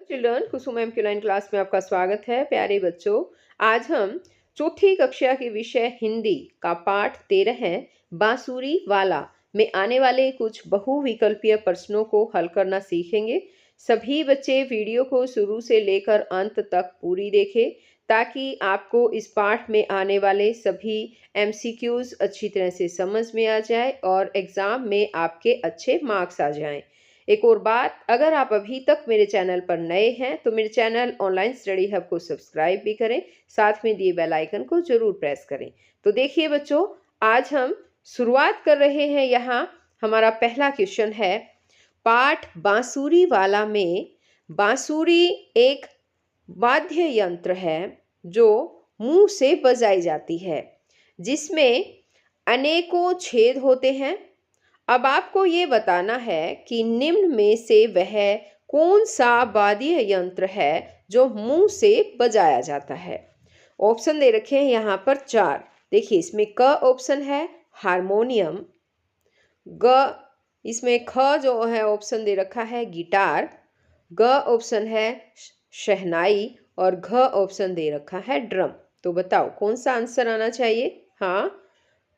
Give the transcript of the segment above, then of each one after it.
Children, कुसुम एमक्यूलाइन class में आपका स्वागत है। प्यारे बच्चों, आज हम चौथी कक्षा के विषय हिंदी का पाठ 13 है बांसुरी वाला में आने वाले कुछ बहुविकल्पीय प्रश्नों को हल करना सीखेंगे। सभी बच्चे वीडियो को शुरू से लेकर अंत तक पूरी देखें ताकि आपको इस पाठ में आने वाले सभी एमसीक्यूज अच्छी तरह से समझ में आ जाए और एग्जाम में आपके अच्छे मार्क्स आ जाएं। एक और बात, अगर आप अभी तक मेरे चैनल पर नए हैं तो मेरे चैनल ऑनलाइन स्टडी हब को सब्सक्राइब भी करें, साथ में दिए बेल आइकन को जरूर प्रेस करें। तो देखिए बच्चों, आज हम शुरुआत कर रहे हैं। यहाँ हमारा पहला क्वेश्चन है, पाठ बांसुरी वाला में बांसुरी एक वाद्य यंत्र है जो मुंह से बजाई जाती है, जिसमें अनेकों छेद होते हैं। अब आपको ये बताना है कि निम्न में से वह कौन सा वाद्य यंत्र है जो मुंह से बजाया जाता है। ऑप्शन दे रखे हैं यहाँ पर 4। देखिए, इसमें क ऑप्शन है हारमोनियम, ग इसमें ख जो है ऑप्शन दे रखा है गिटार, ग ऑप्शन है शहनाई और घ ऑप्शन दे रखा है ड्रम। तो बताओ कौन सा आंसर आना चाहिए। हाँ,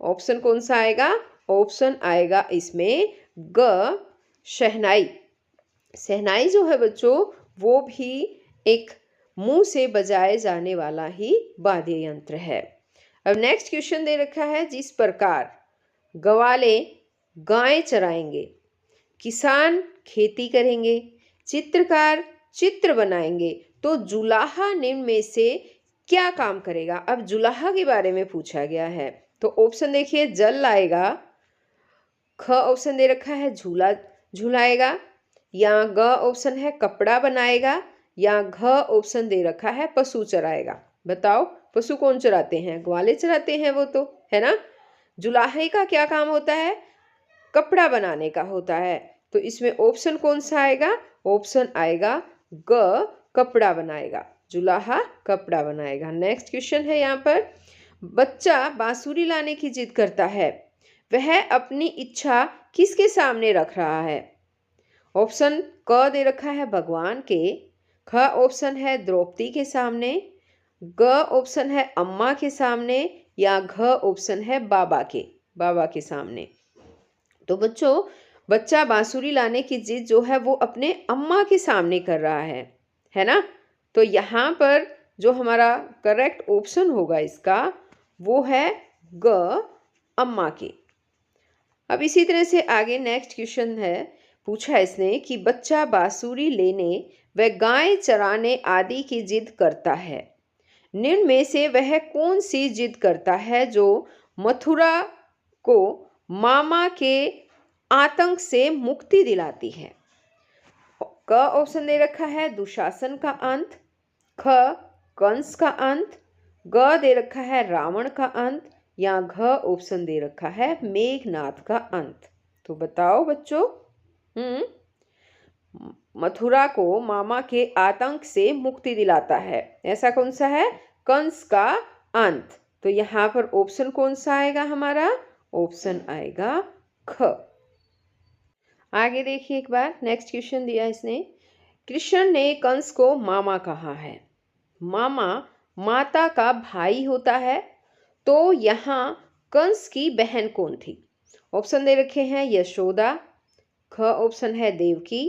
ऑप्शन कौन सा आएगा? ऑप्शन आएगा इसमें ग शहनाई। शहनाई जो है बच्चों, वो भी एक मुंह से बजाए जाने वाला ही वाद्य यंत्र है। अब नेक्स्ट क्वेश्चन दे रखा है, जिस प्रकार गवाले गाय चराएंगे, किसान खेती करेंगे, चित्रकार चित्र बनाएंगे, तो जुलाहा निम्न में से क्या काम करेगा। अब जुलाहा के बारे में पूछा गया है, तो ऑप्शन देखिए, जल लाएगा, ख ऑप्शन दे रखा है झूला झुलाएगा, या ग ऑप्शन है कपड़ा बनाएगा, या घ ऑप्शन दे रखा है पशु चराएगा। बताओ, पशु कौन चराते हैं? ग्वाले चराते हैं वो तो, है ना। जुलाहे का क्या काम होता है? कपड़ा बनाने का होता है। तो इसमें ऑप्शन कौन सा आएगा? ऑप्शन आएगा ग कपड़ा बनाएगा। जुलाहा कपड़ा बनाएगा। नेक्स्ट क्वेश्चन है यहाँ पर, बच्चा बांसुरी लाने की जिद करता है, वह अपनी इच्छा किसके सामने रख रहा है। ऑप्शन क दे रखा है भगवान के, ख ऑप्शन है द्रौपदी के सामने, ग ऑप्शन है अम्मा के सामने, या घ ऑप्शन है बाबा के सामने। तो बच्चों, बच्चा बांसुरी लाने की जिद जो है वो अपने अम्मा के सामने कर रहा है ना। तो यहाँ पर जो हमारा करेक्ट ऑप्शन होगा इसका, वो है ग अम्मा के। अब इसी तरह से आगे नेक्स्ट क्वेश्चन है, पूछा इसने कि बच्चा बांसुरी लेने व गाय चराने आदि की जिद करता है, निम्न में से वह कौन सी जिद करता है जो मथुरा को मामा के आतंक से मुक्ति दिलाती है। क ऑप्शन दे रखा है दुशासन का अंत, ख कंस का अंत, ग दे रखा है रावण का अंत, या घ ऑप्शन दे रखा है मेघनाद का अंत। तो बताओ बच्चों, मथुरा को मामा के आतंक से मुक्ति दिलाता है, ऐसा कौन सा है? कंस का अंत। तो यहाँ पर ऑप्शन कौन सा आएगा हमारा? ऑप्शन आएगा ख। आगे देखिए एक बार, नेक्स्ट क्वेश्चन दिया इसने, कृष्ण ने कंस को मामा कहा है, मामा माता का भाई होता है, तो यहाँ कंस की बहन कौन थी। ऑप्शन दे रखे हैं यशोदा, ख ऑप्शन है देवकी,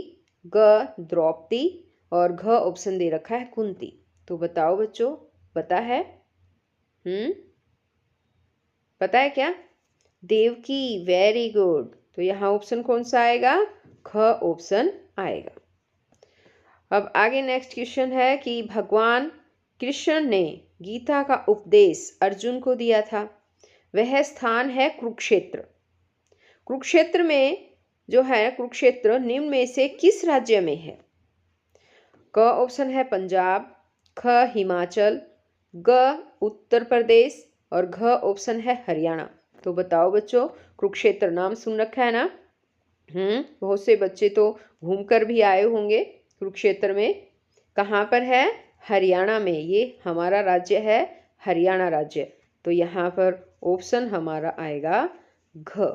ग द्रौपदी, और घ ऑप्शन दे रखा है कुंती। तो बताओ बच्चों, पता है? पता है क्या? देवकी। Very good. तो यहाँ ऑप्शन कौन सा आएगा? ख ऑप्शन आएगा। अब आगे नेक्स्ट क्वेश्चन है कि भगवान कृष्ण ने गीता का उपदेश अर्जुन को दिया था, वह स्थान है कुरुक्षेत्र। कुरुक्षेत्र में जो है, कुरुक्षेत्र निम्न में से किस राज्य में है। क ऑप्शन है पंजाब, ख हिमाचल, ग उत्तर प्रदेश, और घ ऑप्शन है हरियाणा। तो बताओ बच्चों, कुरुक्षेत्र नाम सुन रखा है ना। बहुत से बच्चे तो घूमकर भी आए होंगे कुरुक्षेत्र में। कहाँ पर है? हरियाणा में। ये हमारा राज्य है, हरियाणा राज्य। तो यहाँ पर ऑप्शन हमारा आएगा घ।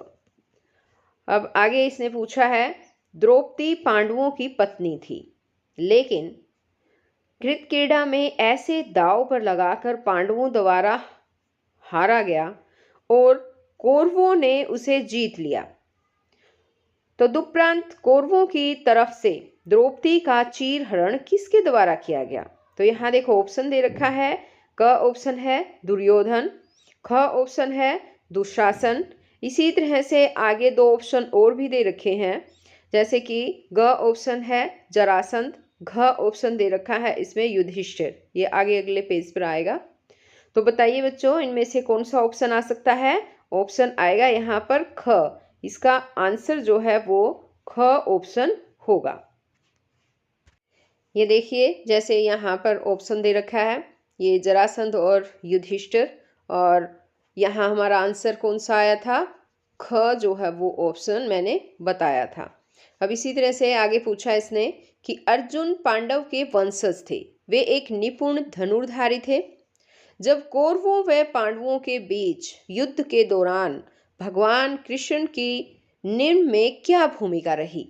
अब आगे इसने पूछा है, द्रौपदी पांडवों की पत्नी थी, लेकिन कृतक्रीड़ा में ऐसे दांव पर लगाकर पांडवों द्वारा हारा गया और कौरवों ने उसे जीत लिया। तदुपरांत कौरवों की तरफ से द्रौपदी का चीरहरण किसके द्वारा किया गया? तो यहाँ देखो ऑप्शन दे रखा है। क ऑप्शन है दुर्योधन, ख ऑप्शन है दुशासन। इसी तरह से आगे दो ऑप्शन और भी दे रखे हैं, जैसे कि ग ऑप्शन है जरासंध, घ ऑप्शन दे रखा है इसमें युधिष्ठिर। ये आगे अगले पेज पर आएगा। तो बताइए बच्चों, इनमें से कौन सा ऑप्शन आ सकता है? ऑप्शन आएगा यहाँ पर ख। इसका आंसर जो है वो ख ऑप्शन होगा। ये देखिए, जैसे यहाँ पर ऑप्शन दे रखा है, ये जरासंध और युधिष्ठिर, और यहाँ हमारा आंसर कौन सा आया था? ख जो है वो ऑप्शन मैंने बताया था। अब इसी तरह से आगे पूछा इसने कि अर्जुन पांडव के वंशज थे, वे एक निपुण धनुर्धारी थे। जब कौरवों व पांडवों के बीच युद्ध के दौरान भगवान कृष्ण की निर्णय में क्या भूमिका रही?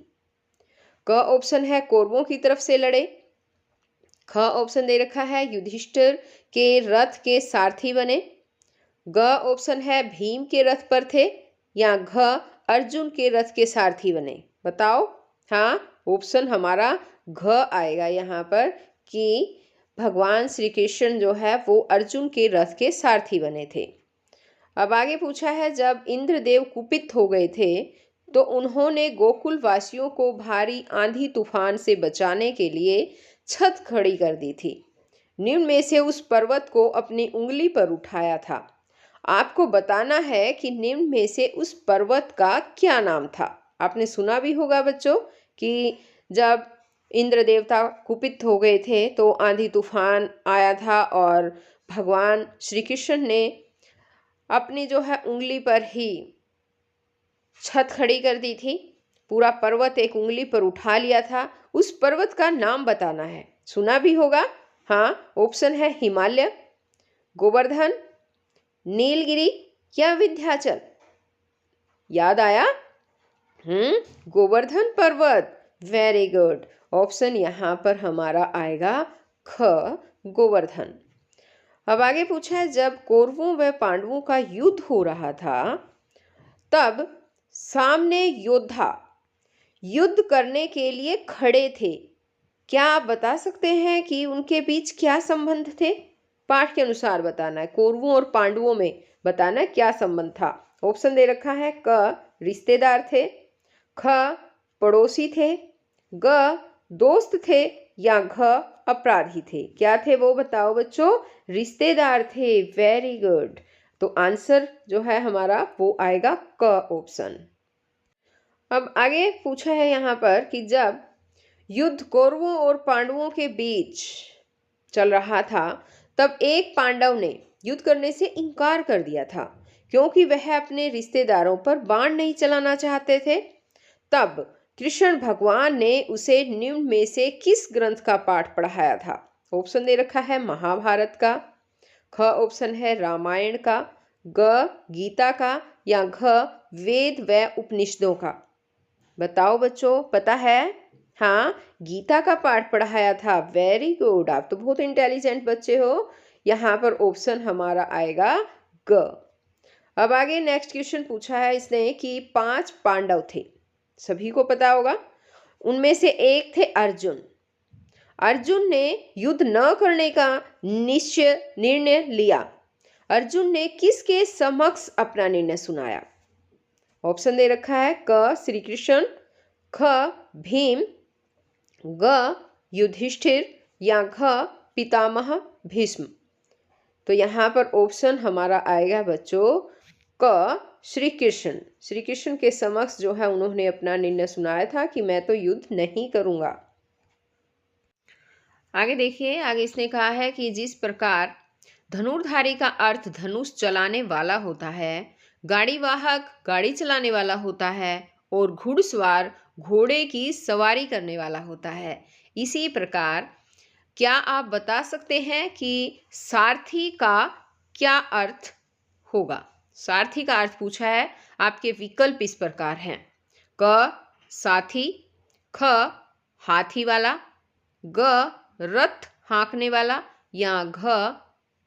क ऑप्शन है कौरवों की तरफ से लड़े, ख ऑप्शन दे रखा है युधिष्ठिर के रथ के सारथी बने, ग ऑप्शन है भीम के रथ पर थे, या घ अर्जुन के रथ के सारथी बने। बताओ। हाँ, ऑप्शन हमारा घ आएगा यहाँ पर कि भगवान श्री कृष्ण जो है वो अर्जुन के रथ के सारथी बने थे। अब आगे पूछा है, जब इंद्रदेव कुपित हो गए थे तो उन्होंने गोकुल वासियों को भारी आंधी तूफान से बचाने के लिए छत खड़ी कर दी थी। निम्न में से उस पर्वत को अपनी उंगली पर उठाया था। आपको बताना है कि निम्न में से उस पर्वत का क्या नाम था। आपने सुना भी होगा बच्चों कि जब इंद्र देवता कुपित हो गए थे तो आंधी तूफान आया था और भगवान श्री कृष्ण ने अपनी जो है उंगली पर ही छत खड़ी कर दी थी। पूरा पर्वत एक उंगली पर उठा लिया था। उस पर्वत का नाम बताना है। सुना भी होगा। हाँ, ऑप्शन है हिमालय, गोवर्धन, नीलगिरी या विंध्याचल। याद आया? गोवर्धन पर्वत। Very good. ऑप्शन यहाँ पर हमारा आएगा ख, गोवर्धन। अब आगे पूछा है, जब कौरवों व पांडवों का युद्ध हो रहा था तब सामने योद्धा युद्ध करने के लिए खड़े थे। क्या आप बता सकते हैं कि उनके बीच क्या संबंध थे? पाठ के अनुसार बताना है। कौरवों और पांडवों में बताना है क्या संबंध था। ऑप्शन दे रखा है। क रिश्तेदार थे, ख पड़ोसी थे, ग दोस्त थे, या घ अपराधी थे। क्या थे वो बताओ बच्चों? रिश्तेदार थे। Very good. तो आंसर जो है हमारा वो आएगा क ऑप्शन। अब आगे पूछा है यहाँ पर कि जब युद्ध कौरवों और पांडवों के बीच चल रहा था तब एक पांडव ने युद्ध करने से इनकार कर दिया था क्योंकि वह अपने रिश्तेदारों पर बाण नहीं चलाना चाहते थे। तब कृष्ण भगवान ने उसे निम्न में से किस ग्रंथ का पाठ पढ़ाया था? ऑप्शन दे रखा है महाभारत का, ख ऑप्शन है रामायण का, ग गीता का, या घ वेद व उपनिषदों का। बताओ बच्चों, पता है? हाँ, गीता का पाठ पढ़ाया था। Very good. आप तो बहुत इंटेलिजेंट बच्चे हो। यहाँ पर ऑप्शन हमारा आएगा ग। अब आगे नेक्स्ट क्वेश्चन पूछा है इसने कि 5 पांडव थे, सभी को पता होगा। उनमें से एक थे अर्जुन। अर्जुन ने युद्ध न करने का निर्णय लिया। अर्जुन ने किसके समक्ष अपना निर्णय सुनाया? ऑप्शन दे रखा है। क श्री कृष्ण, ख भीम, ग युधिष्ठिर, या घ पितामह भीष्म। तो यहाँ पर ऑप्शन हमारा आएगा बच्चों क श्री कृष्ण। श्री कृष्ण के समक्ष जो है उन्होंने अपना निर्णय सुनाया था कि मैं तो युद्ध नहीं करूंगा। आगे देखिए, आगे इसने कहा है कि जिस प्रकार धनुर्धारी का अर्थ धनुष चलाने वाला होता है, गाड़ी वाहक गाड़ी चलाने वाला होता है, और घुड़सवार घोड़े की सवारी करने वाला होता है, इसी प्रकार क्या आप बता सकते हैं कि सारथी का क्या अर्थ होगा? सारथी का अर्थ पूछा है। आपके विकल्प इस प्रकार हैं। क साथी, ख हाथी वाला, ग रथ हाँकने वाला, या घ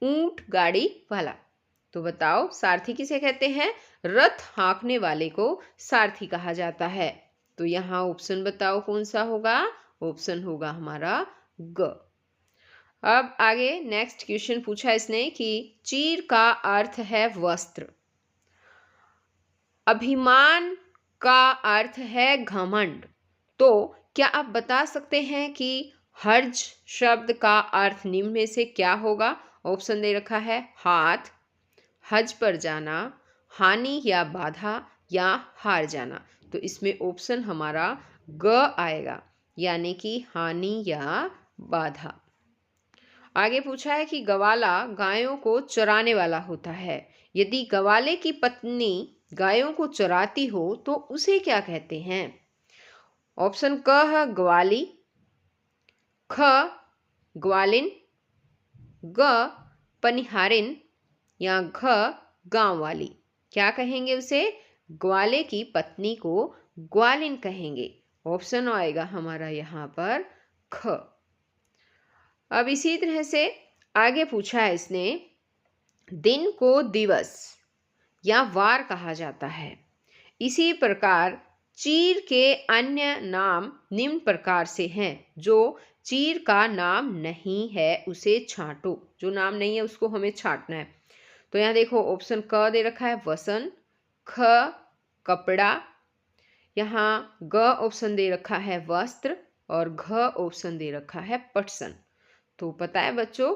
ऊंट गाड़ी वाला। तो बताओ सारथी किसे कहते हैं? रथ हाँकने वाले को सारथी कहा जाता है। तो यहाँ ऑप्शन बताओ कौन सा होगा? ऑप्शन होगा हमारा ग। अब आगे नेक्स्ट क्वेश्चन पूछा इसने कि चीर का अर्थ है वस्त्र, अभिमान का अर्थ है घमंड। तो क्या आप बता सकते हैं कि हर्ज शब्द का अर्थ निम्न में से क्या होगा? ऑप्शन दे रखा है हाथ, हज पर जाना, हानि या बाधा, या हार जाना। तो इसमें ऑप्शन हमारा ग आएगा, यानी कि हानि या बाधा। आगे पूछा है कि गवाला गायों को चराने वाला होता है। यदि गवाले की पत्नी गायों को चराती हो तो उसे क्या कहते हैं? ऑप्शन क है ग्वाली, ख ग्वालिन, ग पनिहारिन, या घ गांव वाली। क्या कहेंगे उसे? ग्वाले की पत्नी को ग्वालिन कहेंगे। ऑप्शन आएगा हमारा यहाँ पर ख। अब इसी तरह से आगे पूछा है इसने, दिन को दिवस या वार कहा जाता है। इसी प्रकार चीर के अन्य नाम निम्न प्रकार से हैं। जो चीर का नाम नहीं है उसे छांटो। जो नाम नहीं है उसको हमें छांटना है। तो यहाँ देखो ऑप्शन क दे रखा है वसन, ख कपड़ा, यहाँ ग ऑप्शन दे रखा है वस्त्र, और घ ऑप्शन दे रखा है पटसन। तो पता है बच्चों,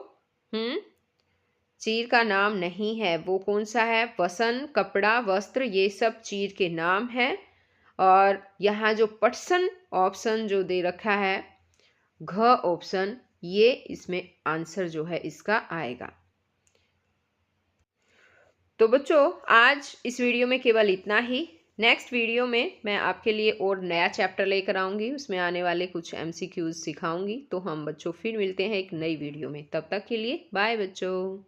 चीर का नाम नहीं है वो कौन सा है? वसन, कपड़ा, वस्त्र, ये सब चीर के नाम हैं। और यहाँ जो पटसन ऑप्शन जो दे रखा है घ ऑप्शन, ये इसमें आंसर जो है इसका आएगा। तो बच्चों आज इस वीडियो में केवल इतना ही। नेक्स्ट वीडियो में मैं आपके लिए और नया चैप्टर लेकर आऊँगी, उसमें आने वाले कुछ MCQs सिखाऊंगी। तो हम बच्चों फिर मिलते हैं एक नई वीडियो में। तब तक के लिए बाय बच्चों।